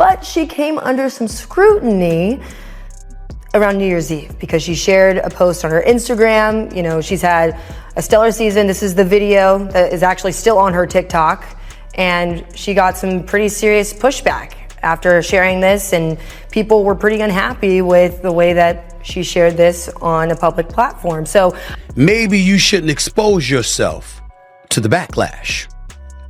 but she came under some scrutiny around New Year's Eve because she shared a post on her Instagram. You know, she's had a stellar season. This is the video that is actually still on her TikTok, and she got some pretty serious pushback after sharing this, and people were pretty unhappy with the way that she shared this on a public platform. So maybe you shouldn't expose yourself to the backlash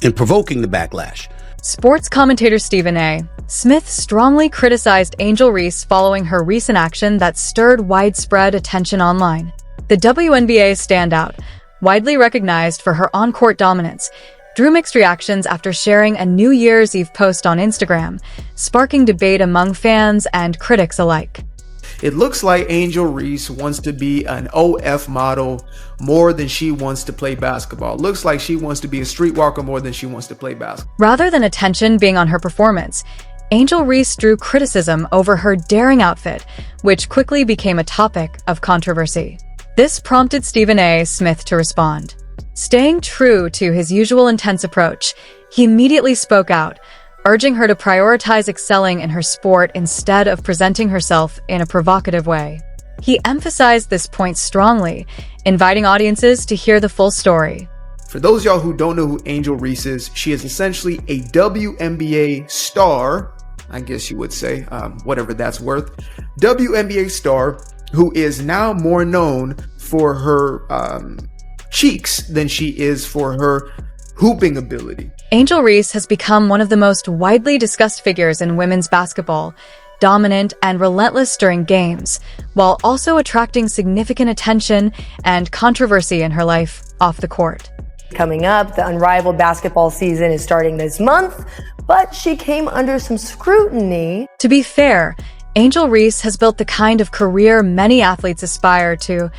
and provoking the backlash. Sports commentator Stephen A. Smith strongly criticized Angel Reese following her recent action that stirred widespread attention online. The WNBA standout, widely recognized for her on-court dominance, drew mixed reactions after sharing a New Year's Eve post on Instagram, sparking debate among fans and critics alike. It looks like Angel Reese wants to be an OF model more than she wants to play basketball. It looks like she wants to be a streetwalker more than she wants to play basketball. Rather than attention being on her performance, Angel Reese drew criticism over her daring outfit, which quickly became a topic of controversy. This prompted Stephen A. Smith to respond. Staying true to his usual intense approach, he immediately spoke out, urging her to prioritize excelling in her sport instead of presenting herself in a provocative way. He emphasized this point strongly, inviting audiences to hear the full story. For those of y'all who don't know who Angel Reese is, she is essentially a WNBA star, I guess you would say, whatever that's worth. WNBA star who is now more known for her cheeks than she is for her hooping ability. Angel Reese has become one of the most widely discussed figures in women's basketball, dominant and relentless during games, while also attracting significant attention and controversy in her life off the court. Coming up, the unrivaled basketball season is starting this month, but she came under some scrutiny. To be fair, Angel Reese has built the kind of career many athletes aspire to,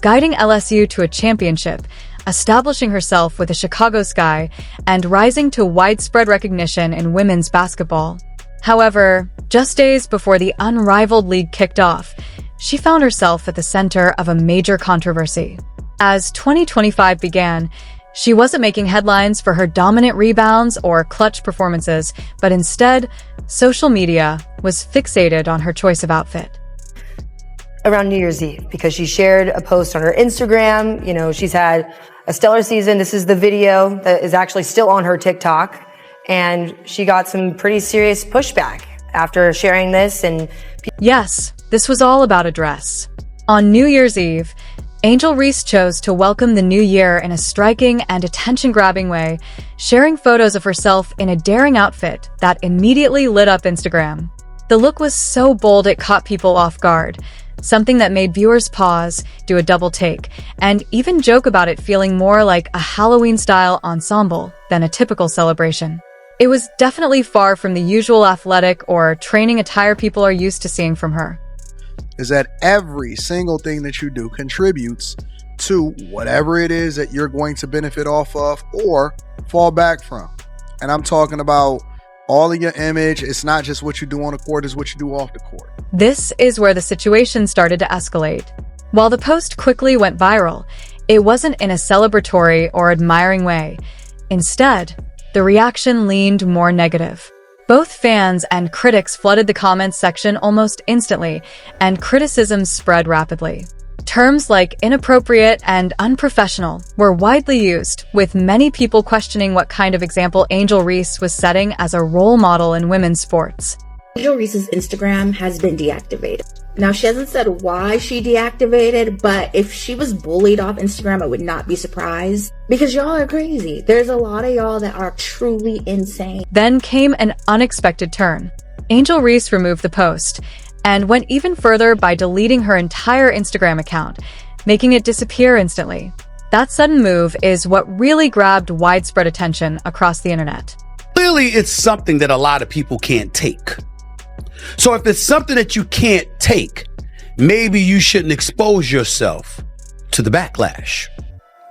guiding LSU to a championship, establishing herself with the Chicago Sky, and rising to widespread recognition in women's basketball. However, just days before the unrivaled league kicked off, she found herself at the center of a major controversy. As 2025 began, she wasn't making headlines for her dominant rebounds or clutch performances, but instead, social media was fixated on her choice of outfit. Around New Year's Eve, because she shared a post on her Instagram. You know, she's had a stellar season. This is the video that is actually still on her TikTok, and she got some pretty serious pushback after sharing this. And yes, this was all about a dress. On New Year's Eve, Angel Reese chose to welcome the new year in a striking and attention-grabbing way, sharing photos of herself in a daring outfit that immediately lit up Instagram. The look was so bold it caught people off guard, something that made viewers pause, do a double take, and even joke about it feeling more like a Halloween-style ensemble than a typical celebration. It was definitely far from the usual athletic or training attire people are used to seeing from her. Is that every single thing that you do contributes to whatever it is that you're going to benefit off of or fall back from. And I'm talking about all of your image. It's not just what you do on the court, it's what you do off the court. This is where the situation started to escalate. While the post quickly went viral, it wasn't in a celebratory or admiring way. Instead, the reaction leaned more negative. Both fans and critics flooded the comments section almost instantly, and criticisms spread rapidly. Terms like inappropriate and unprofessional were widely used, with many people questioning what kind of example Angel Reese was setting as a role model in women's sports. Angel Reese's Instagram has been deactivated. Now, she hasn't said why she deactivated, but if she was bullied off Instagram, I would not be surprised, because y'all are crazy. There's a lot of y'all that are truly insane. Then came an unexpected turn. Angel Reese removed the post and went even further by deleting her entire Instagram account, making it disappear instantly. That sudden move is what really grabbed widespread attention across the internet. Clearly, it's something that a lot of people can't take. So if it's something that you can't take, maybe you shouldn't expose yourself to the backlash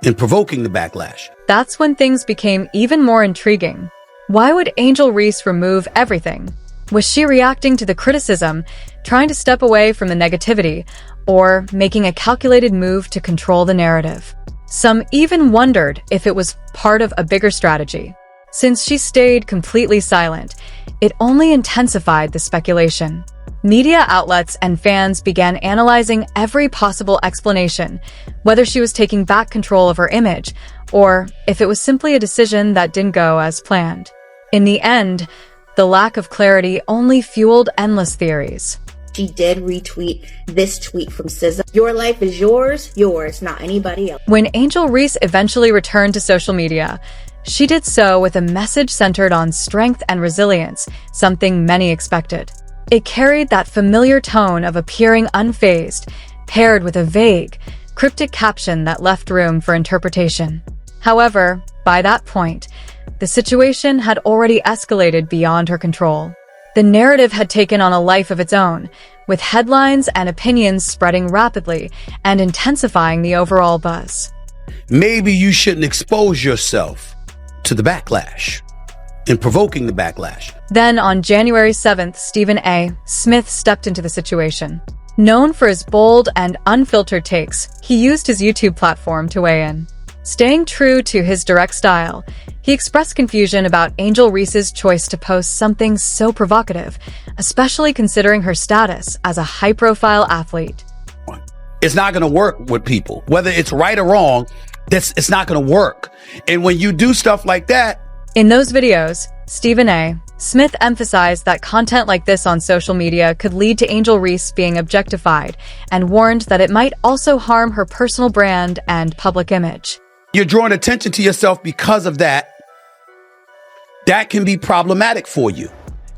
and provoking the backlash. That's when things became even more intriguing. Why would Angel Reese remove everything? Was she reacting to the criticism, trying to step away from the negativity, or making a calculated move to control the narrative? Some even wondered if it was part of a bigger strategy. Since she stayed completely silent, it only intensified the speculation. Media outlets and fans began analyzing every possible explanation, whether she was taking back control of her image, or if it was simply a decision that didn't go as planned. In the end, the lack of clarity only fueled endless theories. She did retweet this tweet from SZA. Your life is yours, not anybody else. When Angel Reese eventually returned to social media, she did so with a message centered on strength and resilience, something many expected. It carried that familiar tone of appearing unfazed, paired with a vague, cryptic caption that left room for interpretation. However, by that point, the situation had already escalated beyond her control. The narrative had taken on a life of its own, with headlines and opinions spreading rapidly and intensifying the overall buzz. Maybe you shouldn't expose yourself to the backlash and provoking the backlash. Then, on January 7th, Wnba Smith stepped into the situation. Known for his bold and unfiltered takes, he used his YouTube platform to weigh in. Staying true to his direct style, he expressed confusion about Angel Reese's choice to post something so provocative, especially considering her status as a high-profile athlete. It's not going to work with people. Whether it's right or wrong, it's not going to work. And when you do stuff like that... In those videos, Wnba Smith emphasized that content like this on social media could lead to Angel Reese being objectified and warned that it might also harm her personal brand and public image. You're drawing attention to yourself because of that. That can be problematic for you,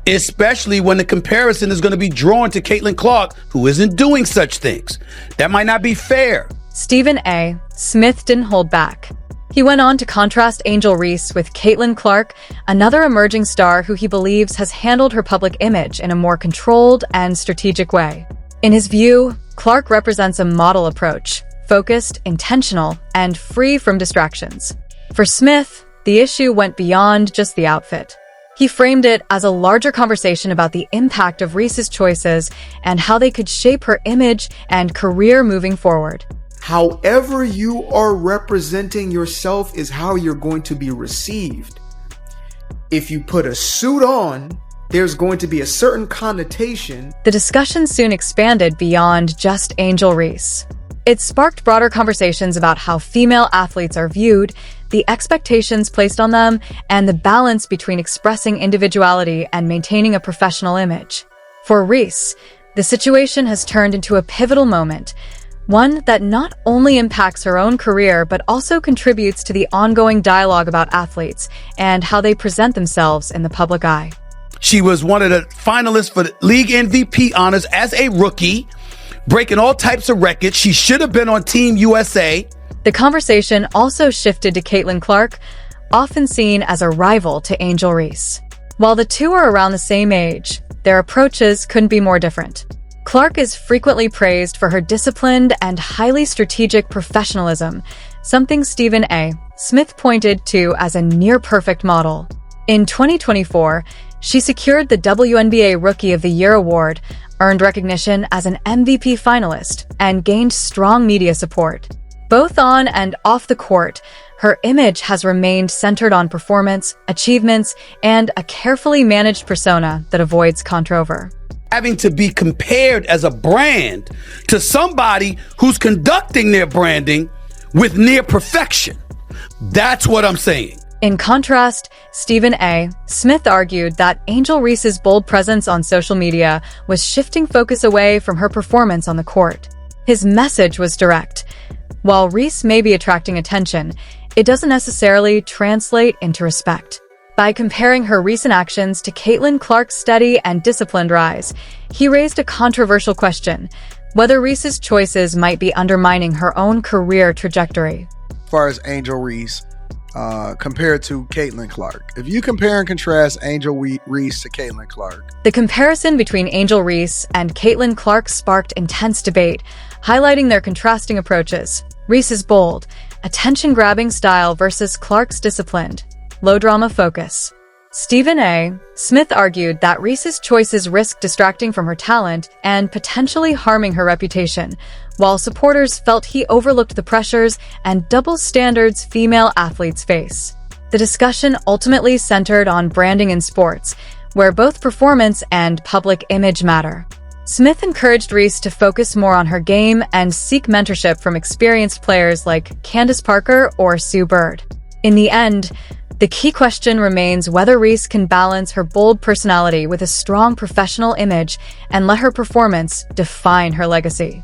especially when the comparison is going to be drawn to Caitlin Clark, who isn't doing such things. That might not be fair. Wnba Smith didn't hold back. He went on to contrast Angel Reese with Caitlin Clark, another emerging star who he believes has handled her public image in a more controlled and strategic way. In his view, Clark represents a model approach, focused, intentional, and free from distractions. For Smith, the issue went beyond just the outfit. He framed it as a larger conversation about the impact of Reese's choices and how they could shape her image and career moving forward. However you are representing yourself is how you're going to be received. If you put a suit on, there's going to be a certain connotation. The discussion soon expanded beyond just Angel Reese. It sparked broader conversations about how female athletes are viewed, the expectations placed on them, and the balance between expressing individuality and maintaining a professional image. For Reese, the situation has turned into a pivotal moment, one that not only impacts her own career but also contributes to the ongoing dialogue about athletes and how they present themselves in the public eye. She was one of the finalists for the league MVP honors as a rookie, breaking all types of records. She should have been on Team USA. The conversation also shifted to Caitlin Clark, often seen as a rival to Angel Reese. While the two are around the same age, their approaches couldn't be more different. Clark is frequently praised for her disciplined and highly strategic professionalism, something Wnba Smith pointed to as a near-perfect model. In 2024, she secured the WNBA Rookie of the Year award, earned recognition as an MVP finalist, and gained strong media support. Both on and off the court, her image has remained centered on performance, achievements, and a carefully managed persona that avoids controversy. Having to be compared as a brand to somebody who's conducting their branding with near perfection. That's what I'm saying. In contrast, Wnba Smith argued that Angel Reese's bold presence on social media was shifting focus away from her performance on the court. His message was direct. While Reese may be attracting attention, it doesn't necessarily translate into respect. By comparing her recent actions to Caitlin Clark's steady and disciplined rise, he raised a controversial question, whether Reese's choices might be undermining her own career trajectory. As far as Angel Reese, compared to Caitlin Clark. If you compare and contrast Angel Reese to Caitlin Clark. The comparison between Angel Reese and Caitlin Clark sparked intense debate, highlighting their contrasting approaches. Reese's bold, attention-grabbing style versus Clark's disciplined, low-drama focus. Wnba Smith argued that Reese's choices risked distracting from her talent and potentially harming her reputation, while supporters felt he overlooked the pressures and double standards female athletes face. The discussion ultimately centered on branding in sports, where both performance and public image matter. Smith encouraged Reese to focus more on her game and seek mentorship from experienced players like Candace Parker or Sue Bird. In the end, the key question remains whether Reese can balance her bold personality with a strong professional image and let her performance define her legacy.